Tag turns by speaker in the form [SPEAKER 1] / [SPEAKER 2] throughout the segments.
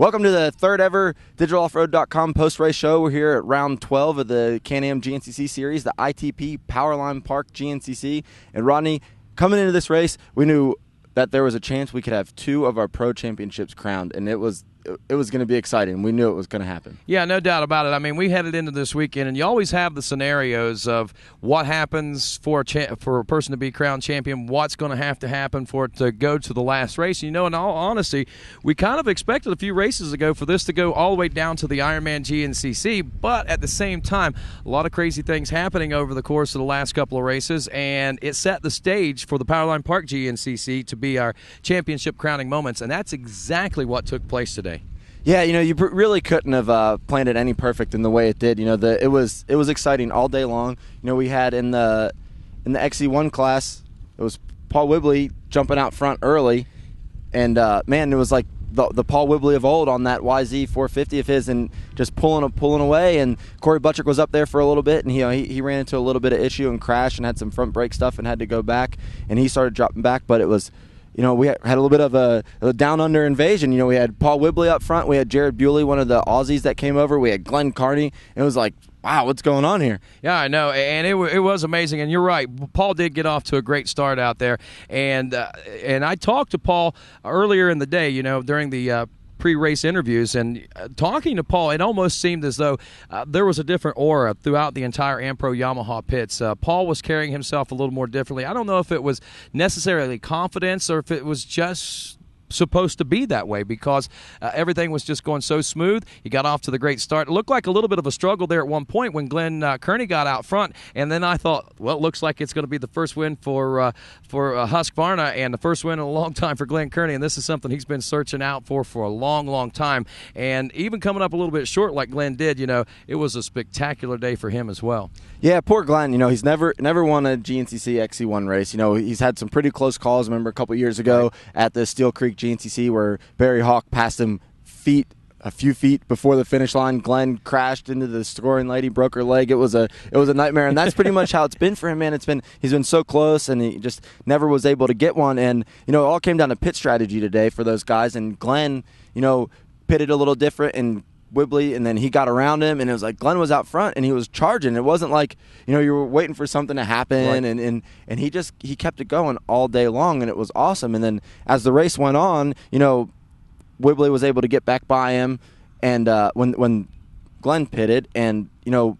[SPEAKER 1] Welcome to the third ever DigitalOffroad.com post-race show. We're here at round 12 of the Can-Am GNCC series, the ITP Power Line Park GNCC. And Rodney, coming into this race, we knew that there was a chance we could have two of our pro championships crowned, and it was going to be exciting. We knew it was going to happen.
[SPEAKER 2] Yeah, no doubt about it. I mean, we headed into this weekend, and you always have the scenarios of what happens for a person to be crowned champion, what's going to happen for it to go to the last race. You know, in all honesty, we kind of expected a few races ago for this to go all the way down to the Ironman GNCC, but at the same time, a lot of crazy things happening over the course of the last couple of races, and it set the stage for the Power Line Park GNCC to be our championship crowning moments, and that's exactly what took place today.
[SPEAKER 1] Yeah, you know, you really couldn't have planned it any perfect in the way it did. You know, it was exciting all day long. You know, we had in the XC1 class, it was Paul Whibley jumping out front early, and man, it was like the Paul Whibley of old on that YZ 450 of his, and just pulling away. And Corey Buttrick was up there for a little bit, and he ran into a little bit of issue and crashed and had some front brake stuff and had to go back, and he started dropping back, but it was. You know, we had a little bit of a down-under invasion. You know, we had Paul Whibley up front. We had Jared Bewley, one of the Aussies that came over. We had Glenn Carney. It was like, wow, what's going on here?
[SPEAKER 2] Yeah, I know, and it was amazing. And you're right, Paul did get off to a great start out there. And I talked to Paul earlier in the day, you know, during the pre-race interviews, and talking to Paul, it almost seemed as though there was a different aura throughout the entire Ampro Yamaha pits. Paul was carrying himself a little more differently. I don't know if it was necessarily confidence or if it was just supposed to be that way, because everything was just going so smooth. He got off to the great start. It looked like a little bit of a struggle there at one point when Glenn Kearney got out front, and then I thought, well, it looks like it's going to be the first win for Husqvarna and the first win in a long time for Glenn Kearney, and this is something he's been searching out for a long, long time. And even coming up a little bit short like Glenn did, you know, it was a spectacular day for him as well.
[SPEAKER 1] Yeah, poor Glenn. You know, he's never won a GNCC XC1 race. You know, he's had some pretty close calls. I remember a couple years ago at the Steel Creek GNCC where Barry Hawk passed him a few feet before the finish line. Glenn crashed into the scoring lady, broke her leg. It was a nightmare, and that's pretty much how it's been for him, man. He's been so close, and he just never was able to get one. And you know, it all came down to pit strategy today for those guys. And Glenn, you know, pitted a little different, and Whibley, and then he got around him, and it was like Glenn was out front and he was charging. It wasn't like, you know, you were waiting for something to happen, right. and he kept it going all day long, and it was awesome. And then as the race went on, you know, Whibley was able to get back by him, and when Glenn pitted, and you know,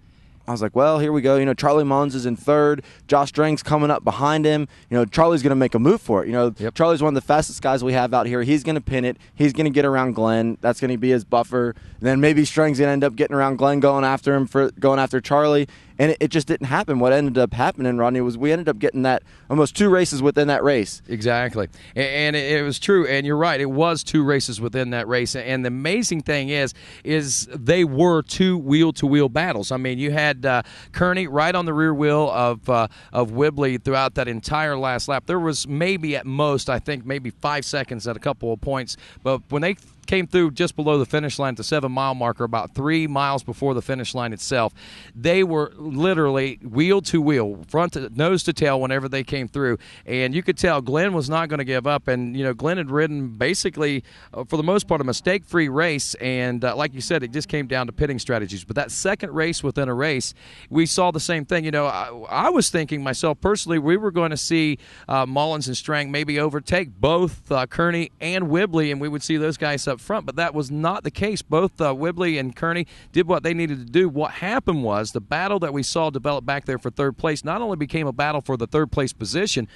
[SPEAKER 1] I was like, well, here we go. You know, Charlie Mullins is in third. Josh Strang's coming up behind him. You know, Charlie's going to make a move for it. You know, yep. Charlie's one of the fastest guys we have out here. He's going to pin it. He's going to get around Glenn. That's going to be his buffer. And then maybe Strang's going to end up getting around Glenn, going after Charlie. And it just didn't happen. What ended up happening, Rodney, was we ended up getting that almost two races within that race.
[SPEAKER 2] Exactly. And it was true. And you're right. It was two races within that race. And the amazing thing is they were two wheel-to-wheel battles. I mean, you had Kearney right on the rear wheel of Whibley throughout that entire last lap. There was maybe at most, I think, maybe 5 seconds at a couple of points. But when they came through just below the finish line at the 7-mile marker, about 3 miles before the finish line itself, they were literally wheel to wheel, nose to tail whenever they came through. And you could tell Glenn was not going to give up. And, you know, Glenn had ridden basically, for the most part, a mistake-free race. And like you said, it just came down to pitting strategies. But that second race within a race, we saw the same thing. You know, I was thinking myself personally, we were going to see Mullins and Strang maybe overtake both Kearney and Whibley, and we would see those guys up front, but that was not the case. Both Whibley and Kearney did what they needed to do. What happened was the battle that we saw develop back there for third place not only became a battle for the third place position,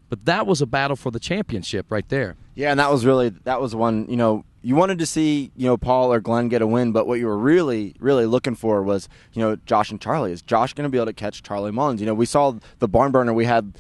[SPEAKER 2] but that was a battle for the championship right there.
[SPEAKER 1] Yeah, and that was one, you know, you wanted to see, you know, Paul or Glenn get a win, but what you were really, really looking for was, you know, Josh and Charlie. Is Josh going to be able to catch Charlie Mullins? You know, we saw the barn burner we had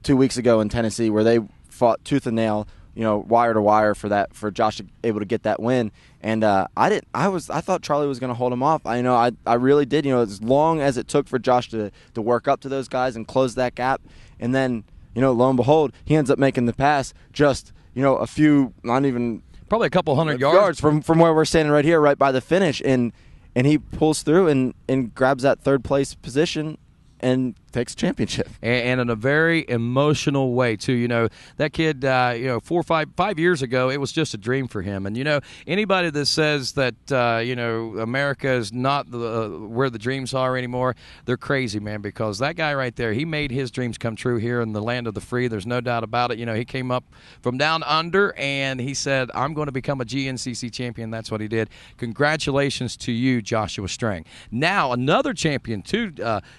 [SPEAKER 1] 2 weeks ago in Tennessee where they fought tooth and nail, you know, wire to wire for Josh to able to get that win. And I thought Charlie was going to hold him off. I really did. You know, as long as it took for Josh to work up to those guys and close that gap, and then, you know, lo and behold, he ends up making the pass just, you know, a few, not even
[SPEAKER 2] probably a couple hundred yards
[SPEAKER 1] from where we're standing right here, right by the finish, and he pulls through and grabs that third place position and takes a championship.
[SPEAKER 2] And in a very emotional way, too. You know, that kid, 5 years ago, it was just a dream for him. And, you know, anybody that says that, America is not where the dreams are anymore, they're crazy, man, because that guy right there, he made his dreams come true here in the land of the free. There's no doubt about it. You know, he came up from down under, and he said, I'm going to become a GNCC champion. That's what he did. Congratulations to you, Joshua Strang. Now, another champion, too,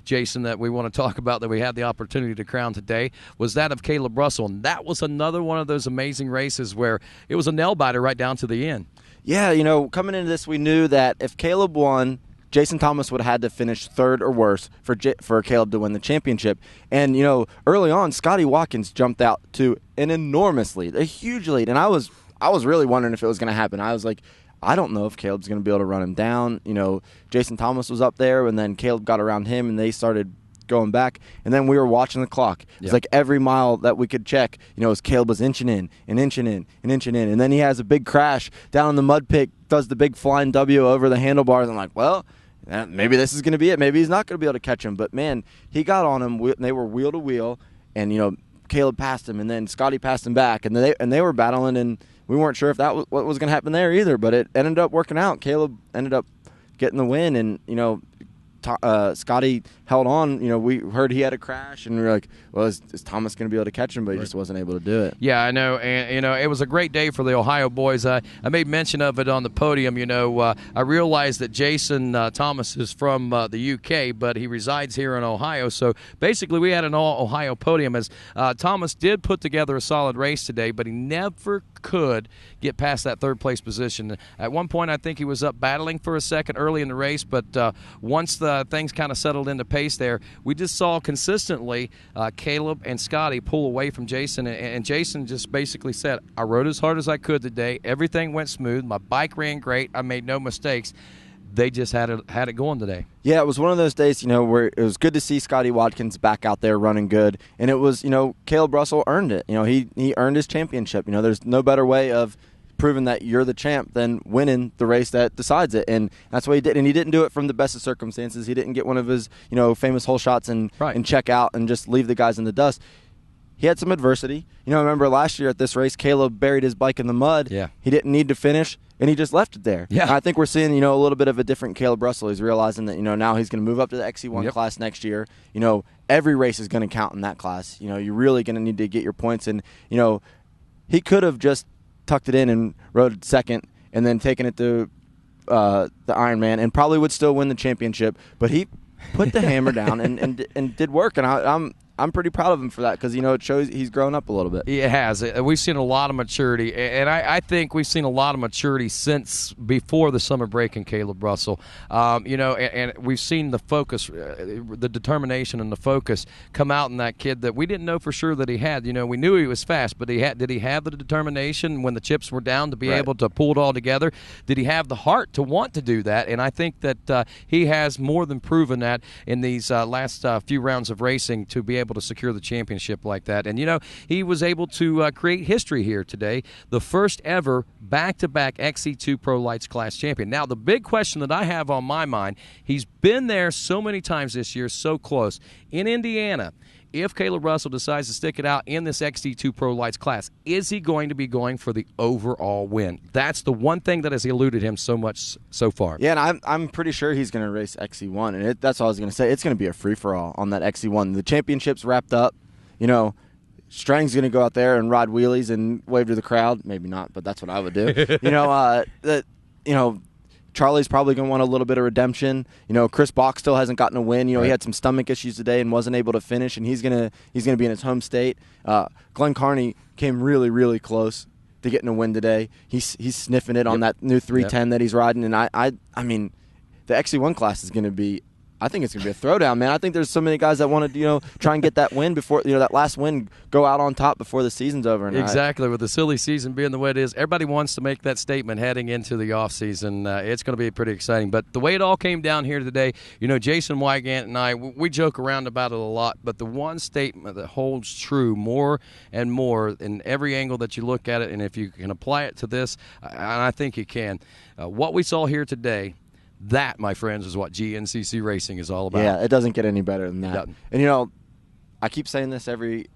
[SPEAKER 2] Jason, that we want to talk about that we had the opportunity to crown today was that of Kailub Russell, and that was another one of those amazing races where it was a nail-biter right down to the end.
[SPEAKER 1] Yeah, you know, coming into this, we knew that if Kailub won, Jason Thomas would have had to finish third or worse for Kailub to win the championship. And, you know, early on, Scotty Watkins jumped out to an enormous lead, a huge lead, and I was really wondering if it was going to happen. I was like, I don't know if Caleb's going to be able to run him down. You know, Jason Thomas was up there, and then Kailub got around him, and they started going back, and then we were watching the clock. It was like every mile that we could check, you know, as Kailub was inching in, and then he has a big crash down in the mud pit, does the big flying W over the handlebars. I'm like, well, maybe this is going to be it. Maybe he's not going to be able to catch him. But, man, he got on him. They were wheel to wheel, and, you know, Kailub passed him, and then Scotty passed him back, and they were battling, and we weren't sure if that was what was going to happen there either. But it ended up working out. Kailub ended up getting the win, and, you know, Scotty held on. You know, we heard he had a crash, and we were like, well, is Thomas going to be able to catch him? But he just wasn't able to do it.
[SPEAKER 2] Yeah, I know. And, you know, it was a great day for the Ohio boys. I made mention of it on the podium. You know, I realized that Jason Thomas is from the UK, but he resides here in Ohio. So basically we had an all-Ohio podium as Thomas did put together a solid race today, but he never could get past that third-place position. At one point, I think he was up battling for a second early in the race, but once the things kind of settled into pace there, we just saw consistently Kailub and Scotty pull away from Jason, and Jason just basically said, I rode as hard as I could today. Everything went smooth. My bike ran great. I made no mistakes. They just had it going today. Yeah,
[SPEAKER 1] it was one of those days, you know, where it was good to see Scotty Watkins back out there running good, and it was, you know, Kailub Russell earned it. You know, he earned his championship. You know, there's no better way of proving that you're the champ than winning the race that decides it, and that's what he did. And he didn't do it from the best of circumstances. He didn't get one of his, you know, famous hole shots and check out and just leave the guys in the dust. He had some adversity. You know, I remember last year at this race, Kailub buried his bike in the mud.
[SPEAKER 2] Yeah.
[SPEAKER 1] He didn't need to finish, and he just left it there.
[SPEAKER 2] Yeah.
[SPEAKER 1] And I think we're seeing, you know, a little bit of a different Kailub Russell. He's realizing that, you know, now he's going to move up to the XC1 class next year. You know, every race is going to count in that class. You know, you're really going to need to get your points. And, you know, he could have just tucked it in and rode second and then taken it to the Ironman and probably would still win the championship. But he put the hammer down and did work, and I'm pretty proud of him for that because, you know, it shows he's grown up a little bit.
[SPEAKER 2] It has. We've seen a lot of maturity, and I think we've seen a lot of maturity since before the summer break in Kailub Russell. You know, and we've seen the focus, the determination and the focus come out in that kid that we didn't know for sure that he had. You know, we knew he was fast, but did he have the determination when the chips were down to be able to pull it all together? Did he have the heart to want to do that? And I think that he has more than proven that in these last few rounds of racing to be able to secure the championship like that. And, you know, he was able to create history here today, the first ever back-to-back XC2 Pro Lights class champion. Now, the big question that I have on my mind, he's been there so many times this year, so close. In Indiana, if Kailub Russell decides to stick it out in this XC2 Pro Lights class, is he going to be going for the overall win? That's the one thing that has eluded him so much so far.
[SPEAKER 1] Yeah, and I'm pretty sure he's going to race XC1, and that's all I was going to say. It's going to be a free-for-all on that XC1. The championship's wrapped up. You know, Strang's going to go out there and ride wheelies and wave to the crowd. Maybe not, but that's what I would do. You know, Charlie's probably going to want a little bit of redemption. You know, Chris Bach still hasn't gotten a win. You know, he had some stomach issues today and wasn't able to finish, and he's gonna be in his home state. Glenn Carney came really, really close to getting a win today. He's sniffing it on that new 310 that he's riding, and I mean, the XC1 class is going to be. I think it's going to be a throwdown, man. I think there's so many guys that want to, you know, try and get that win before, you know, that last win, go out on top before the season's over. And
[SPEAKER 2] exactly. With the silly season being the way it is, everybody wants to make that statement heading into the offseason. It's going to be pretty exciting. But the way it all came down here today, you know, Jason Wygant and I, we joke around about it a lot, but the one statement that holds true more and more in every angle that you look at it, and if you can apply it to this, and I think you can, what we saw here today, That, my friends, is what GNCC racing is all about.
[SPEAKER 1] Yeah, it doesn't get any better than that. And, you know, I keep saying this every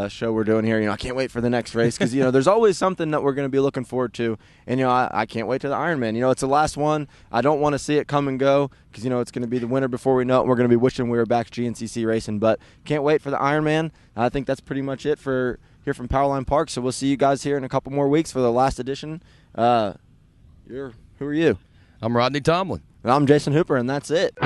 [SPEAKER 1] show we're doing here. You know, I can't wait for the next race because, you know, there's always something that we're going to be looking forward to. And, you know, I can't wait to the Ironman. You know, it's the last one. I don't want to see it come and go because, you know, it's going to be the winter before we know it. And we're going to be wishing we were back to GNCC racing. But can't wait for the Ironman. I think that's pretty much it for here from Power Line Park. So we'll see you guys here in a couple more weeks for the last edition. Who are you?
[SPEAKER 2] I'm Rodney Tomblin.
[SPEAKER 1] And I'm Jason Hooper, and that's it.